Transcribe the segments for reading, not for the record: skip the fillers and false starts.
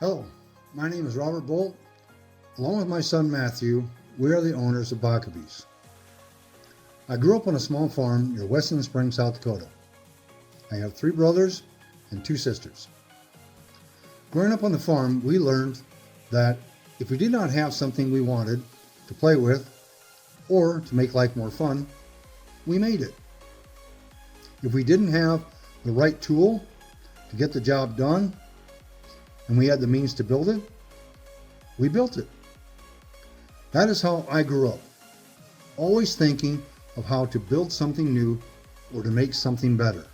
Hello, my name is Robert Bolt. Along with my son Matthew, we are the owners of Bakabes. I grew up on a small farm near Weston Springs, South Dakota. I have 3 brothers and 2 sisters. Growing up on the farm, we learned that if we did not have something we wanted to play with or to make life more fun, we made it. If we didn't have the right tool to get the job done and we had the means to build it, we built it. That is how I grew up, always thinking of how to build something new or to make something better.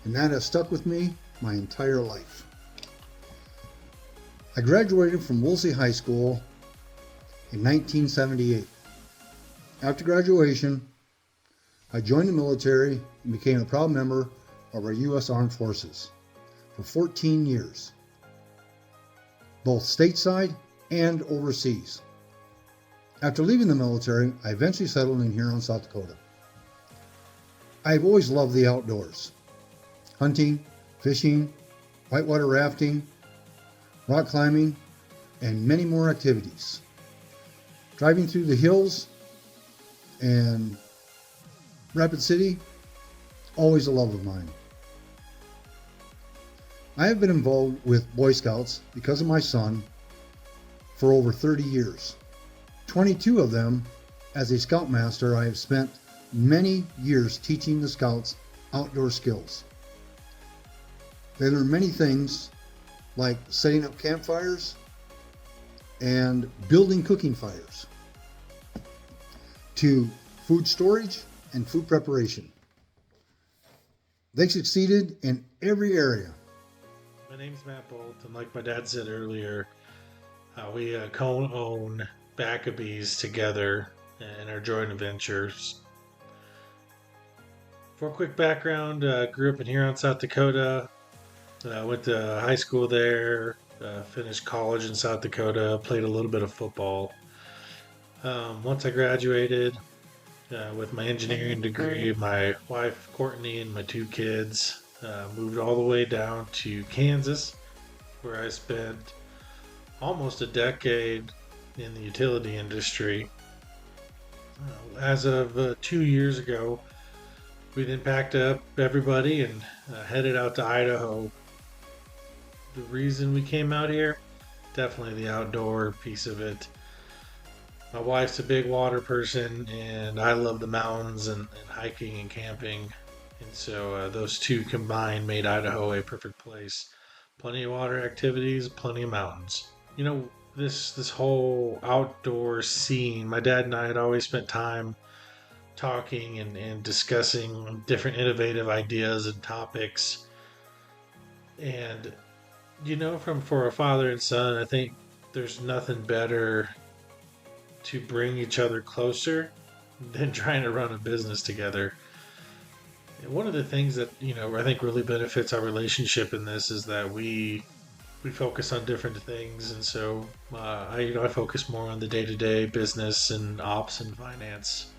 And that has stuck with me my entire life. I graduated from Woolsey High School in 1978. After graduation, I joined the military and became a proud member of our U.S. Armed Forces for 14 years, both stateside and overseas. After leaving the military, I eventually settled in Huron, South Dakota. I've always loved the outdoors: hunting, fishing, whitewater rafting, rock climbing, and many more activities. Driving through the hills and Rapid City, always a love of mine. I have been involved with Boy Scouts because of my son for over 30 years. 22 of them as a Scoutmaster. I have spent many years teaching the Scouts outdoor skills. They learn many things like setting up campfires and building cooking fires, to food storage and food preparation. They succeeded in every area. My name's Matt Bolt, and like my dad said earlier, we co-own Bakabes together in our joint ventures. For a quick background, grew up in Huron, South Dakota. Went to high school there, finished college in South Dakota, played a little bit of football. Once I graduated with my engineering degree, my wife Courtney and my 2 kids moved all the way down to Kansas, where I spent almost a decade in the utility industry. As of 2 years ago, we then packed up everybody and headed out to Idaho. The reason we came out here, definitely the outdoor piece of it. My wife's a big water person, and I love the mountains and hiking and camping. And so those 2 combined made Idaho a perfect place. Plenty of water activities, plenty of mountains. You know, this whole outdoor scene, my dad and I had always spent time talking and discussing different innovative ideas and topics. And for a father and son, I think there's nothing better to bring each other closer than trying to run a business together. And one of the things that I think really benefits our relationship in this is that we focus on different things, and so I focus more on the day-to-day business and ops and finance,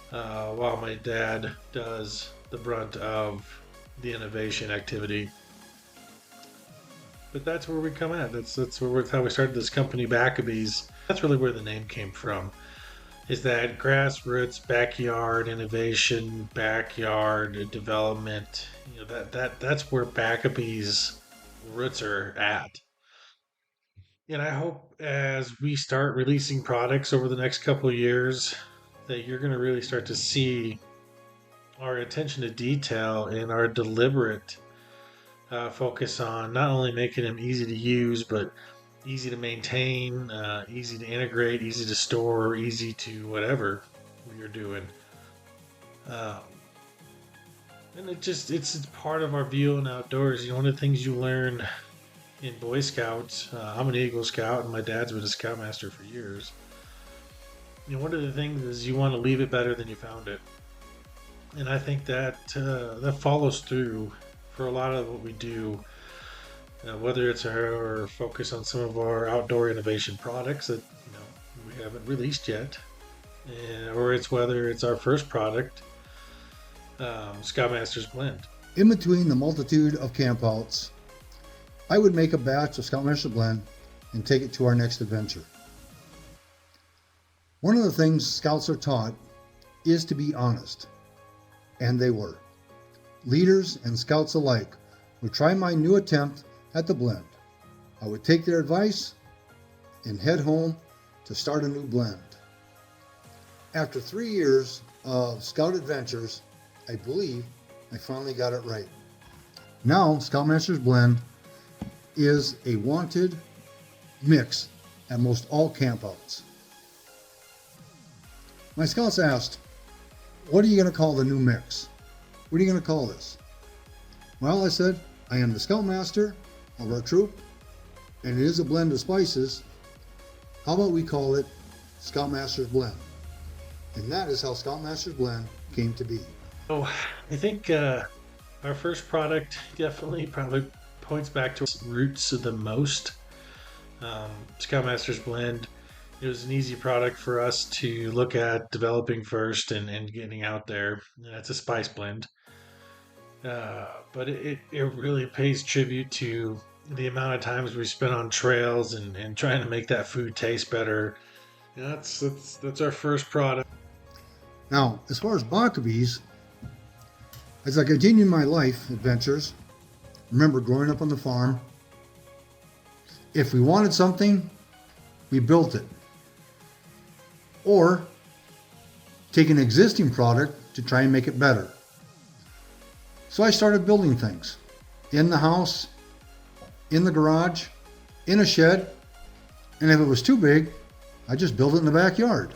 while my dad does the brunt of the innovation activity. But that's where we come at. That's how we started this company, Bakabes. That's really where the name came from. Is that grassroots, backyard innovation, backyard development? That's where Bakabes' roots are at. And I hope as we start releasing products over the next couple of years, that you're going to really start to see our attention to detail and our deliberate focus on not only making them easy to use, but easy to maintain, easy to integrate, easy to store, easy to whatever you're doing. And it's part of our view in outdoors. One of the things you learn in Boy Scouts, I'm an Eagle Scout, and my dad's been a Scoutmaster for years. One of the things is you want to leave it better than you found it. And I think that follows through for a lot of what we do, whether it's our focus on some of our outdoor innovation products that we haven't released yet, or it's whether it's our first product, Scoutmaster's Blend. In between the multitude of campouts I would make a batch of Scoutmaster Blend and take it to our next adventure. One of the things Scouts are taught is to be honest, and they were. Leaders and Scouts alike would try my new attempt at the blend. I would take their advice and head home to start a new blend. After 3 years of Scout adventures, I believe I finally got it right. Now, Scoutmaster's Blend is a wanted mix at most all campouts. My Scouts asked, what are you going to call the new mix? What are you going to call this? Well, I said, I am the Scoutmaster of our troop, and it is a blend of spices. How about we call it Scoutmaster's Blend? And that is how Scoutmaster's Blend came to be. Oh, I think our first product probably points back to roots the most. Scoutmaster's Blend, it was an easy product for us to look at developing first and getting out there. It's a spice blend. But it really pays tribute to the amount of times we spent on trails and trying to make that food taste better. That's our first product. Now, as far as Bakabes, as I continue my life adventures, remember growing up on the farm, if we wanted something, we built it. Or take an existing product to try and make it better. So I started building things in the house, in the garage, in a shed, and if it was too big, I just built it in the backyard.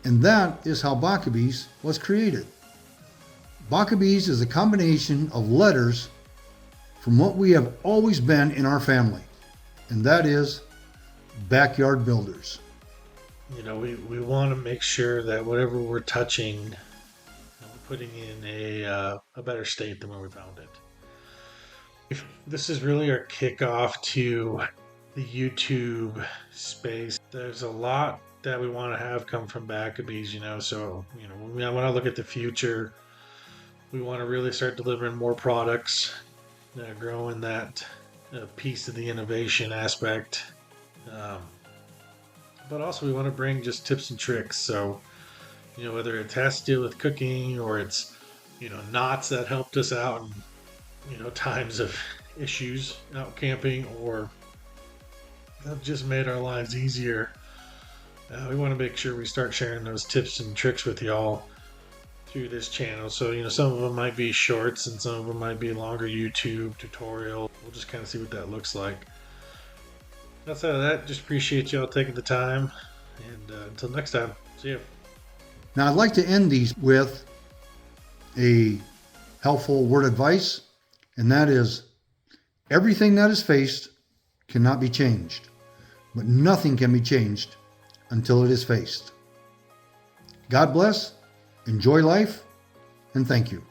And that is how Bakabes was created. Bakabes is a combination of letters from what we have always been in our family, and that is backyard builders. You know, we want to make sure that whatever we're touching, we're putting in a better state than when we found it. This is really our kickoff to the YouTube space. There's a lot that we want to have come from Bakabes, so, when I look at the future, we want to really start delivering more products, growing that piece of the innovation aspect. But also we want to bring just tips and tricks. So, whether it has to do with cooking or it's, knots that helped us out in, times of issues out camping, or have just made our lives easier. We want to make sure we start sharing those tips and tricks with y'all through this channel. So, some of them might be shorts and some of them might be longer YouTube tutorial. We'll just kind of see what that looks like. Outside of that, just appreciate y'all taking the time. And until next time, see ya. Now, I'd like to end these with a helpful word of advice, and that is, everything that is faced cannot be changed, but nothing can be changed until it is faced. God bless, enjoy life, and thank you.